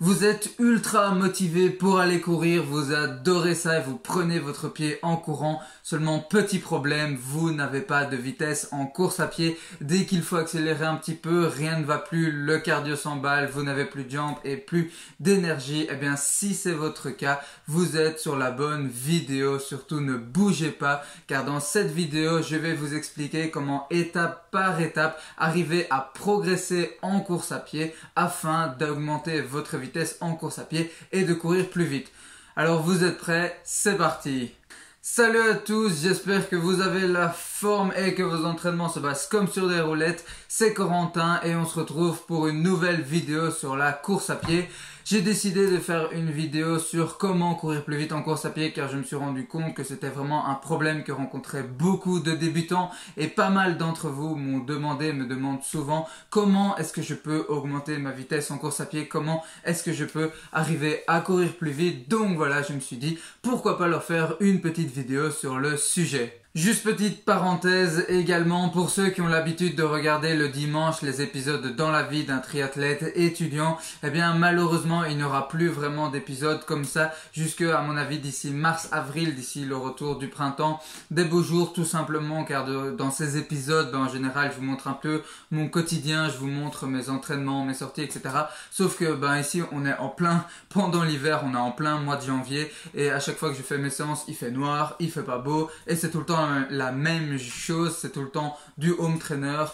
Vous êtes ultra motivé pour aller courir, vous adorez ça et vous prenez votre pied en courant. Seulement petit problème, vous n'avez pas de vitesse en course à pied. Dès qu'il faut accélérer un petit peu, rien ne va plus, le cardio s'emballe, vous n'avez plus de jambes et plus d'énergie. Eh bien si c'est votre cas, vous êtes sur la bonne vidéo. Surtout ne bougez pas car dans cette vidéo, je vais vous expliquer comment étape par étape arriver à progresser en course à pied afin d'augmenter votre vitesse en course à pied et de courir plus vite. Alors vous êtes prêts? C'est parti! Salut à tous, j'espère que vous avez la forme et que vos entraînements se passent comme sur des roulettes. C'est Corentin et on se retrouve pour une nouvelle vidéo sur la course à pied. J'ai décidé de faire une vidéo sur comment courir plus vite en course à pied car je me suis rendu compte que c'était vraiment un problème que rencontraient beaucoup de débutants et pas mal d'entre vous me demandent souvent comment est-ce que je peux augmenter ma vitesse en course à pied, comment est-ce que je peux arriver à courir plus vite. Donc voilà, je me suis dit pourquoi pas leur faire une petite vidéo sur le sujet. Juste petite parenthèse également pour ceux qui ont l'habitude de regarder le dimanche les épisodes dans la vie d'un triathlète étudiant, eh bien malheureusement il n'y aura plus vraiment d'épisodes comme ça jusque à mon avis d'ici mars-avril, d'ici le retour du printemps, des beaux jours tout simplement car dans ces épisodes en général je vous montre un peu mon quotidien, je vous montre mes entraînements, mes sorties etc. Sauf que ici on est en plein pendant l'hiver, on est en plein mois de janvier et à chaque fois que je fais mes séances il fait noir, il fait pas beau et c'est tout le temps la même chose, c'est tout le temps du home trainer,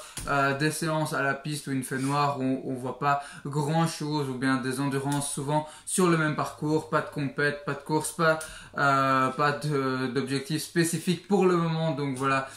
des séances à la piste où il fait noir, où on voit pas grand chose, ou bien des endurances souvent sur le même parcours, pas de compète, pas de course, pas d'objectif spécifique pour le moment. Donc voilà,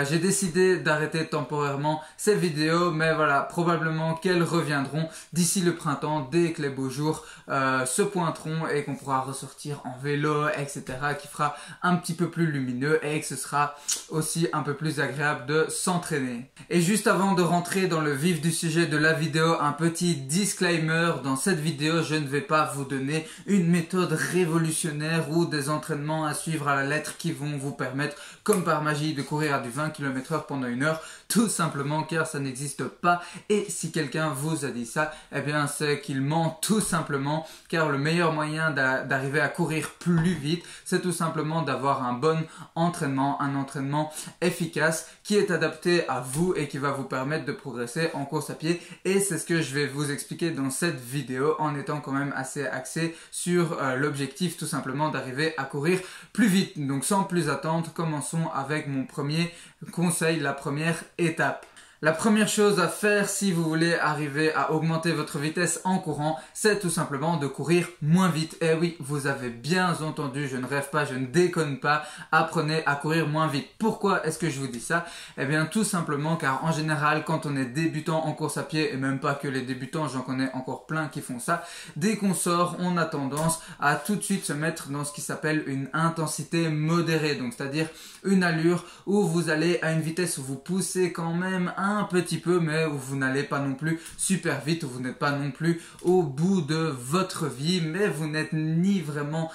j'ai décidé d'arrêter temporairement ces vidéos, mais voilà, probablement qu'elles reviendront d'ici le printemps, dès que les beaux jours se pointeront et qu'on pourra ressortir en vélo, etc., qui fera un petit peu plus lumineux et que ce sera aussi un peu plus agréable de s'entraîner. Et juste avant de rentrer dans le vif du sujet de la vidéo, un petit disclaimer. Dans cette vidéo, je ne vais pas vous donner une méthode révolutionnaire ou des entraînements à suivre à la lettre qui vont vous permettre, comme par magie, de courir à du 20 km/h pendant une heure, tout simplement car ça n'existe pas. Et si quelqu'un vous a dit ça, eh bien c'est qu'il ment tout simplement, car le meilleur moyen d'arriver à courir plus vite, c'est tout simplement d'avoir un bon entraînement, un entraînement efficace qui est adapté à vous et qui va vous permettre de progresser en course à pied. Et c'est ce que je vais vous expliquer dans cette vidéo en étant quand même assez axé sur l'objectif tout simplement d'arriver à courir plus vite. Donc sans plus attendre, commençons avec mon premier conseil, la première étape. La première chose à faire si vous voulez arriver à augmenter votre vitesse en courant, c'est tout simplement de courir moins vite. Et oui, vous avez bien entendu, je ne rêve pas, je ne déconne pas, apprenez à courir moins vite. Pourquoi est-ce que je vous dis ça? Eh bien tout simplement car en général, quand on est débutant en course à pied, et même pas que les débutants, j'en connais encore plein qui font ça, dès qu'on sort, on a tendance à tout de suite se mettre dans ce qui s'appelle une intensité modérée. Donc c'est-à-dire une allure où vous allez à une vitesse où vous poussez quand même un petit peu, mais où vous n'allez pas non plus super vite, où vous n'êtes pas non plus au bout de votre vie, mais vous n'êtes ni vraiment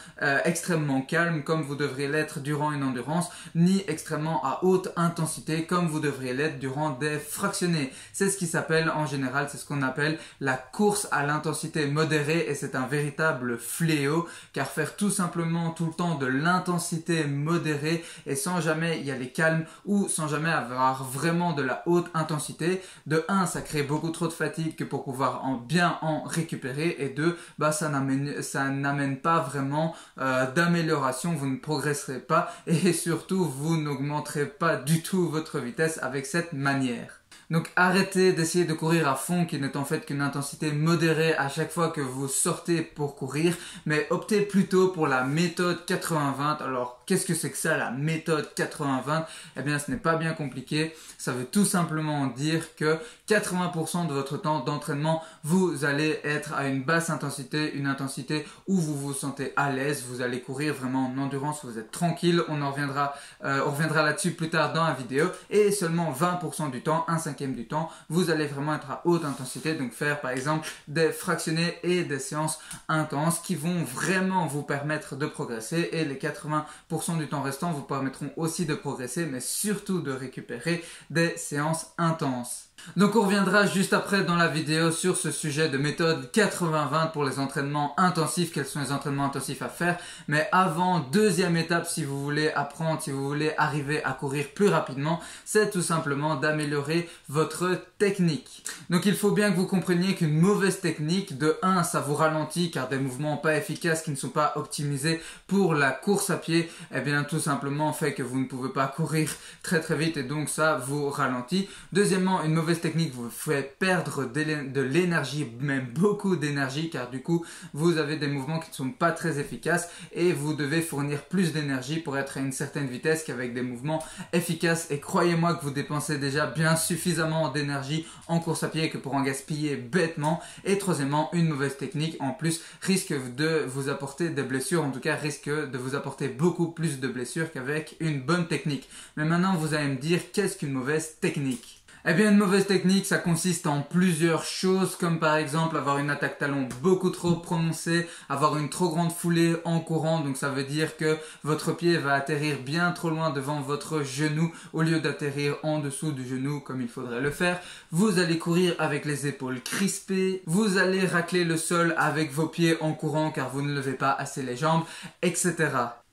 extrêmement calme comme vous devriez l'être durant une endurance, ni extrêmement à haute intensité comme vous devriez l'être durant des fractionnés. C'est ce qui s'appelle en général, c'est ce qu'on appelle la course à l'intensité modérée et c'est un véritable fléau car faire tout simplement tout le temps de l'intensité modérée et sans jamais y aller calme ou sans jamais avoir vraiment de la haute intensité, de 1 ça crée beaucoup trop de fatigue que pour pouvoir bien en récupérer et 2 ça n'amène pas vraiment d'amélioration, vous ne progresserez pas et surtout vous n'augmenterez pas du tout votre vitesse avec cette manière. Donc arrêtez d'essayer de courir à fond qui n'est en fait qu'une intensité modérée à chaque fois que vous sortez pour courir, mais optez plutôt pour la méthode 80-20. Alors qu'est-ce que c'est que ça, la méthode 80-20? Eh bien ce n'est pas bien compliqué, ça veut tout simplement dire que 80% de votre temps d'entraînement vous allez être à une basse intensité, une intensité où vous vous sentez à l'aise, vous allez courir vraiment en endurance, vous êtes tranquille, on reviendra là-dessus plus tard dans la vidéo, et seulement 20% du temps, un cinquième du temps, vous allez vraiment être à haute intensité, donc faire par exemple des fractionnés et des séances intenses qui vont vraiment vous permettre de progresser et les 80% du temps restant vous permettront aussi de progresser mais surtout de récupérer des séances intenses. Donc on reviendra juste après dans la vidéo sur ce sujet de méthode 80-20 pour les entraînements intensifs, quels sont les entraînements intensifs à faire. Mais avant, deuxième étape si vous voulez apprendre, si vous voulez arriver à courir plus rapidement, c'est tout simplement d'améliorer votre technique. Donc il faut bien que vous compreniez qu'une mauvaise technique, de 1, ça vous ralentit car des mouvements pas efficaces qui ne sont pas optimisés pour la course à pied, eh bien tout simplement fait que vous ne pouvez pas courir très vite et donc ça vous ralentit. Deuxièmement, une mauvaise technique vous fait perdre de l'énergie, même beaucoup d'énergie, car du coup vous avez des mouvements qui ne sont pas très efficaces et vous devez fournir plus d'énergie pour être à une certaine vitesse qu'avec des mouvements efficaces. Et croyez-moi que vous dépensez déjà bien suffisamment d'énergie en course à pied que pour en gaspiller bêtement. Et troisièmement, une mauvaise technique en plus risque de vous apporter des blessures, en tout cas risque de vous apporter beaucoup plus de blessures qu'avec une bonne technique. Mais maintenant vous allez me dire, qu'est-ce qu'une mauvaise technique ? Eh bien, une mauvaise technique, ça consiste en plusieurs choses, comme par exemple avoir une attaque talon beaucoup trop prononcée, avoir une trop grande foulée en courant, donc ça veut dire que votre pied va atterrir bien trop loin devant votre genou au lieu d'atterrir en dessous du genou comme il faudrait le faire. Vous allez courir avec les épaules crispées, vous allez racler le sol avec vos pieds en courant car vous ne levez pas assez les jambes, etc.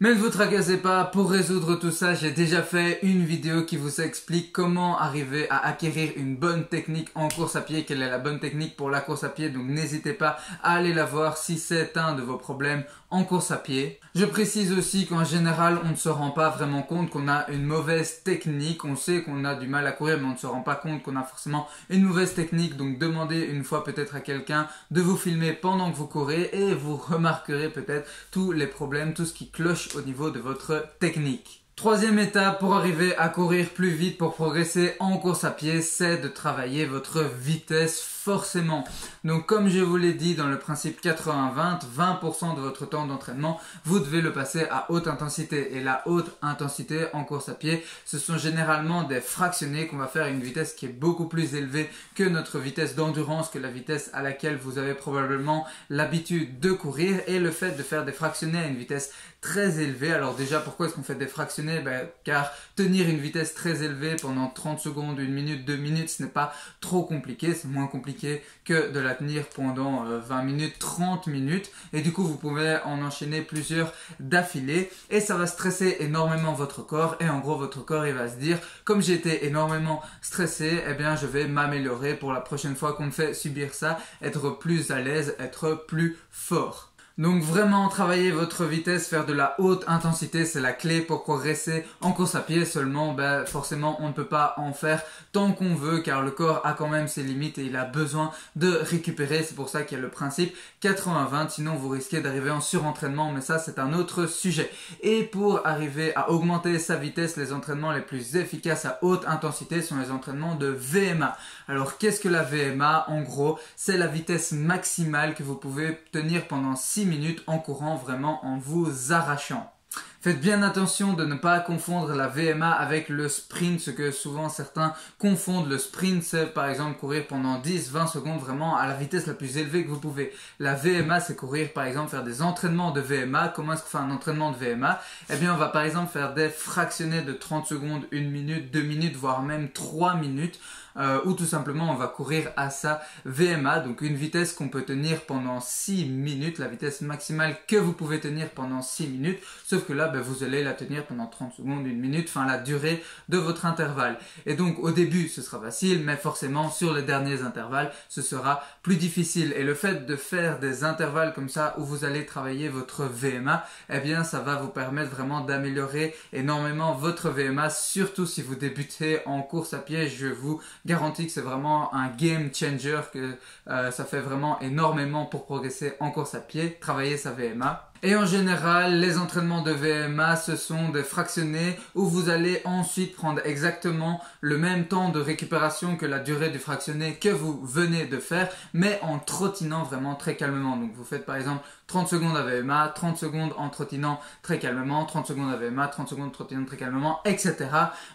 Mais ne vous tracassez pas, pour résoudre tout ça, j'ai déjà fait une vidéo qui vous explique comment arriver à acquérir une bonne technique en course à pied, quelle est la bonne technique pour la course à pied, donc n'hésitez pas à aller la voir si c'est un de vos problèmes en course à pied. Je précise aussi qu'en général, on ne se rend pas vraiment compte qu'on a une mauvaise technique, on sait qu'on a du mal à courir, mais on ne se rend pas compte qu'on a forcément une mauvaise technique, donc demandez une fois peut-être à quelqu'un de vous filmer pendant que vous courez et vous remarquerez peut-être tous les problèmes, tout ce qui cloche au niveau de votre technique. Troisième étape pour arriver à courir plus vite, pour progresser en course à pied, c'est de travailler votre vitesse forcément. Donc comme je vous l'ai dit dans le principe 80-20, 20% de votre temps d'entraînement, vous devez le passer à haute intensité. Et la haute intensité en course à pied, ce sont généralement des fractionnés qu'on va faire à une vitesse qui est beaucoup plus élevée que notre vitesse d'endurance, que la vitesse à laquelle vous avez probablement l'habitude de courir. Et le fait de faire des fractionnés à une vitesse très élevée, alors déjà pourquoi est-ce qu'on fait des fractionnés? Car tenir une vitesse très élevée pendant 30 secondes, 1 minute, 2 minutes, ce n'est pas trop compliqué, c'est moins compliqué que de la tenir pendant 20 minutes, 30 minutes, et du coup vous pouvez en enchaîner plusieurs d'affilée et ça va stresser énormément votre corps. Et en gros votre corps il va se dire, comme j'ai été énormément stressé, eh bien je vais m'améliorer pour la prochaine fois qu'on me fait subir ça, être plus à l'aise, être plus fort. Donc vraiment travailler votre vitesse, faire de la haute intensité, c'est la clé pour progresser en course à pied. Seulement, forcément, on ne peut pas en faire tant qu'on veut car le corps a quand même ses limites et il a besoin de récupérer. C'est pour ça qu'il y a le principe 80-20, sinon vous risquez d'arriver en surentraînement, mais ça c'est un autre sujet. Et pour arriver à augmenter sa vitesse, les entraînements les plus efficaces à haute intensité sont les entraînements de VMA. Alors qu'est-ce que la VMA? En gros, c'est la vitesse maximale que vous pouvez tenir pendant 6 minutes en courant, vraiment en vous arrachant. Faites bien attention de ne pas confondre la VMA avec le sprint, ce que souvent certains confondent. Le sprint, c'est par exemple courir pendant 10-20 secondes vraiment à la vitesse la plus élevée que vous pouvez. La VMA, c'est courir par exemple, faire des entraînements de VMA. Comment est-ce qu'on fait un entraînement de VMA? Eh bien, on va par exemple faire des fractionnés de 30 secondes, 1 minute, 2 minutes, voire même 3 minutes. Ou tout simplement on va courir à sa VMA, donc une vitesse qu'on peut tenir pendant 6 minutes, la vitesse maximale que vous pouvez tenir pendant 6 minutes, sauf que là vous allez la tenir pendant 30 secondes, 1 minute, enfin la durée de votre intervalle. Et donc au début ce sera facile, mais forcément sur les derniers intervalles ce sera plus difficile. Et le fait de faire des intervalles comme ça où vous allez travailler votre VMA, eh bien ça va vous permettre vraiment d'améliorer énormément votre VMA, surtout si vous débutez en course à pied. Je vous garantis que c'est vraiment un game changer, que ça fait vraiment énormément pour progresser en course à pied, travailler sa VMA. Et en général, les entraînements de VMA, ce sont des fractionnés où vous allez ensuite prendre exactement le même temps de récupération que la durée du fractionné que vous venez de faire, mais en trottinant vraiment très calmement. Donc vous faites par exemple 30 secondes à VMA, 30 secondes en trottinant très calmement, 30 secondes à VMA, 30 secondes trottinant très calmement, etc.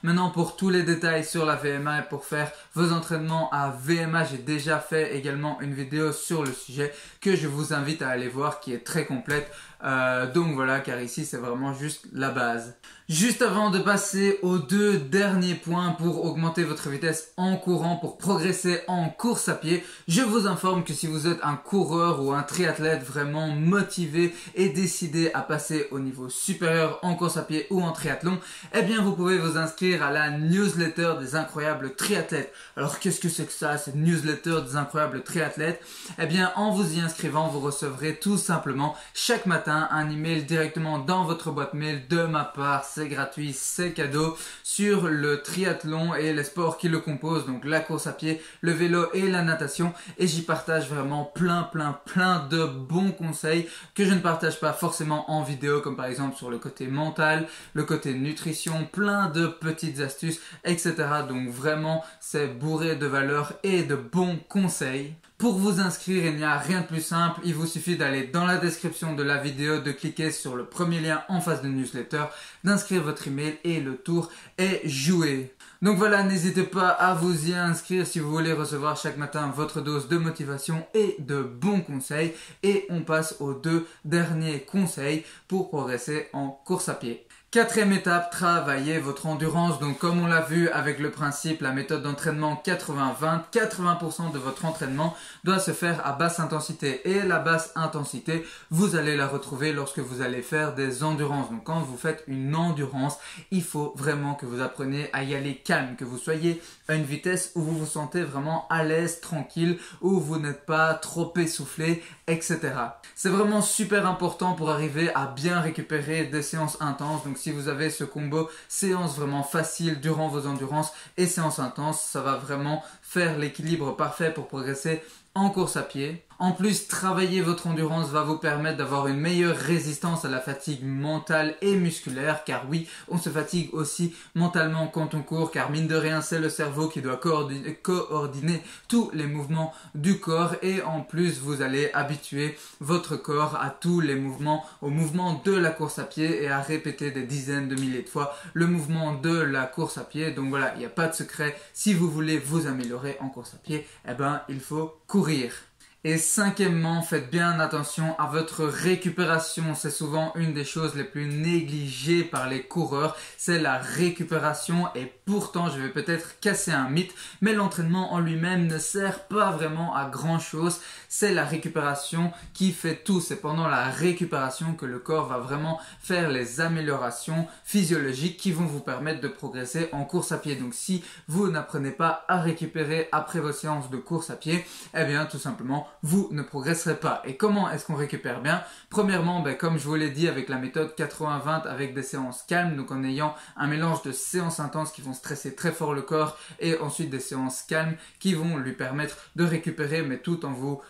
Maintenant, pour tous les détails sur la VMA et pour faire vos entraînements à VMA, j'ai déjà fait également une vidéo sur le sujet que je vous invite à aller voir, qui est très complète. Donc voilà, car ici c'est vraiment juste la base. Juste avant de passer aux deux derniers points pour augmenter votre vitesse en courant, pour progresser en course à pied, je vous informe que si vous êtes un coureur ou un triathlète vraiment motivé et décidé à passer au niveau supérieur en course à pied ou en triathlon, eh bien vous pouvez vous inscrire à la newsletter des incroyables triathlètes. Alors qu'est-ce que c'est que ça, cette newsletter des incroyables triathlètes? Eh bien en vous y inscrivant, vous recevrez tout simplement chaque matin un email directement dans votre boîte mail de ma part. C'est gratuit, c'est cadeau, sur le triathlon et les sports qui le composent, donc la course à pied, le vélo et la natation, et j'y partage vraiment plein de bons conseils que je ne partage pas forcément en vidéo, comme par exemple sur le côté mental, le côté nutrition, plein de petites astuces, etc. Donc vraiment c'est bourré de valeurs et de bons conseils. Pour vous inscrire, il n'y a rien de plus simple, il vous suffit d'aller dans la description de la vidéo, de cliquer sur le premier lien en face de newsletter, d'inscrire votre email et le tour est joué. Donc voilà, n'hésitez pas à vous y inscrire si vous voulez recevoir chaque matin votre dose de motivation et de bons conseils. Et on passe aux deux derniers conseils pour progresser en course à pied. Quatrième étape, travaillez votre endurance. Donc comme on l'a vu avec le principe, la méthode d'entraînement 80-20, 80% de votre entraînement doit se faire à basse intensité. Et la basse intensité, vous allez la retrouver lorsque vous allez faire des endurances. Donc quand vous faites une endurance, il faut vraiment que vous appreniez à y aller calme, que vous soyez à une vitesse où vous vous sentez vraiment à l'aise, tranquille, où vous n'êtes pas trop essoufflé, etc. C'est vraiment super important pour arriver à bien récupérer des séances intenses. Donc si vous avez ce combo séance vraiment facile durant vos endurances et séance intense, ça va vraiment faire l'équilibre parfait pour progresser en course à pied. En plus, travailler votre endurance va vous permettre d'avoir une meilleure résistance à la fatigue mentale et musculaire, car oui, on se fatigue aussi mentalement quand on court, car mine de rien, c'est le cerveau qui doit coordonner tous les mouvements du corps, et en plus, vous allez habituer votre corps à tous les mouvements, au mouvement de la course à pied et à répéter des dizaines de milliers de fois le mouvement de la course à pied. Donc voilà, il n'y a pas de secret. Si vous voulez vous améliorer en course à pied, eh ben, il faut courir. Et cinquièmement, faites bien attention à votre récupération. C'est souvent une des choses les plus négligées par les coureurs. C'est la récupération, et pourtant je vais peut-être casser un mythe, mais l'entraînement en lui-même ne sert pas vraiment à grand chose. C'est la récupération qui fait tout. C'est pendant la récupération que le corps va vraiment faire les améliorations physiologiques qui vont vous permettre de progresser en course à pied. Donc si vous n'apprenez pas à récupérer après vos séances de course à pied, eh bien tout simplement vous ne progresserez pas. Et comment est-ce qu'on récupère bien? Premièrement, comme je vous l'ai dit, avec la méthode 80-20, avec des séances calmes, donc en ayant un mélange de séances intenses qui vont stresser très fort le corps, et ensuite des séances calmes qui vont lui permettre de récupérer, mais tout en vous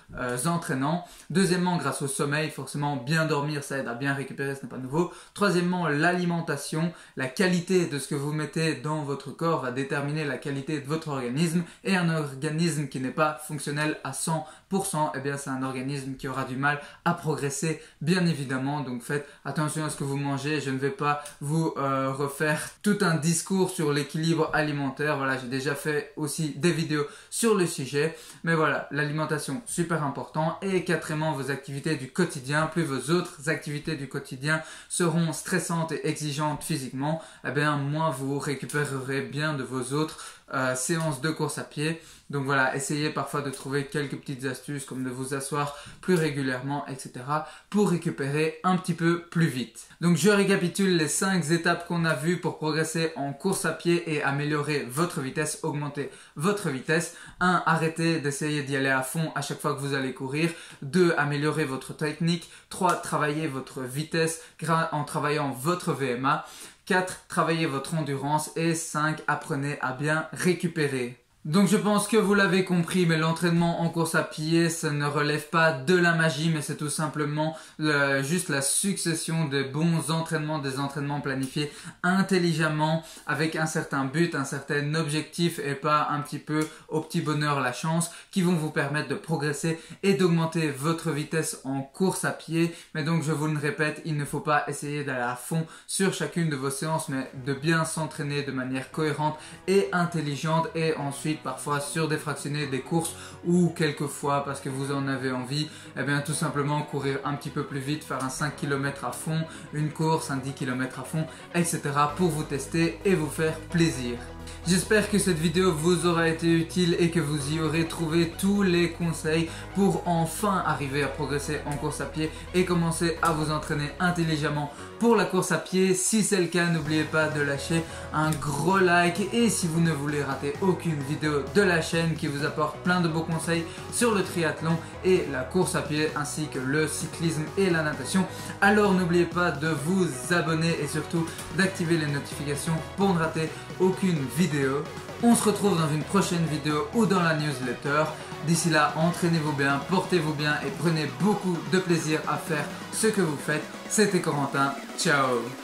entraînant. Deuxièmement, grâce au sommeil, forcément bien dormir, ça aide à bien récupérer, ce n'est pas nouveau. Troisièmement, l'alimentation, la qualité de ce que vous mettez dans votre corps va déterminer la qualité de votre organisme, et un organisme qui n'est pas fonctionnel à 100%, eh bien c'est un organisme qui aura du mal à progresser, bien évidemment. Donc faites attention à ce que vous mangez. Je ne vais pas vous refaire tout un discours sur l'équilibre alimentaire. Voilà, j'ai déjà fait aussi des vidéos sur le sujet. Mais voilà, l'alimentation, super important. Et quatrièmement, vos activités du quotidien. Plus vos autres activités du quotidien seront stressantes et exigeantes physiquement, eh bien moins vous récupérerez bien de vos autres séances de course à pied. Donc voilà, essayez parfois de trouver quelques petites astuces comme de vous asseoir plus régulièrement, etc. pour récupérer un petit peu plus vite. Donc je récapitule les 5 étapes qu'on a vues pour progresser en course à pied et améliorer votre vitesse, augmenter votre vitesse. 1. Arrêtez d'essayer d'y aller à fond à chaque fois que vous allez courir. 2. Améliorer votre technique. 3. Travailler votre vitesse en travaillant votre VMA. 4. Travaillez votre endurance. Et 5. Apprenez à bien récupérer. Donc je pense que vous l'avez compris, mais l'entraînement en course à pied, ça ne relève pas de la magie, mais c'est tout simplement juste la succession de bons entraînements, des entraînements planifiés intelligemment, avec un certain but, un certain objectif, et pas un petit peu au petit bonheur la chance, qui vont vous permettre de progresser et d'augmenter votre vitesse en course à pied. Mais donc je vous le répète, il ne faut pas essayer d'aller à fond sur chacune de vos séances, mais de bien s'entraîner de manière cohérente et intelligente, et ensuite aussi parfois sur des fractionnés, des courses ou quelquefois parce que vous en avez envie, eh bien tout simplement courir un petit peu plus vite, faire un 5 km à fond, une course, un 10 km à fond, etc. pour vous tester et vous faire plaisir. J'espère que cette vidéo vous aura été utile et que vous y aurez trouvé tous les conseils pour enfin arriver à progresser en course à pied et commencer à vous entraîner intelligemment pour la course à pied. Si c'est le cas, n'oubliez pas de lâcher un gros like, et si vous ne voulez rater aucune vidéo de la chaîne qui vous apporte plein de beaux conseils sur le triathlon et la course à pied ainsi que le cyclisme et la natation, alors n'oubliez pas de vous abonner et surtout d'activer les notifications pour ne rater aucune vidéo. On se retrouve dans une prochaine vidéo ou dans la newsletter. D'ici là, entraînez-vous bien, portez-vous bien et prenez beaucoup de plaisir à faire ce que vous faites. C'était Corentin, ciao!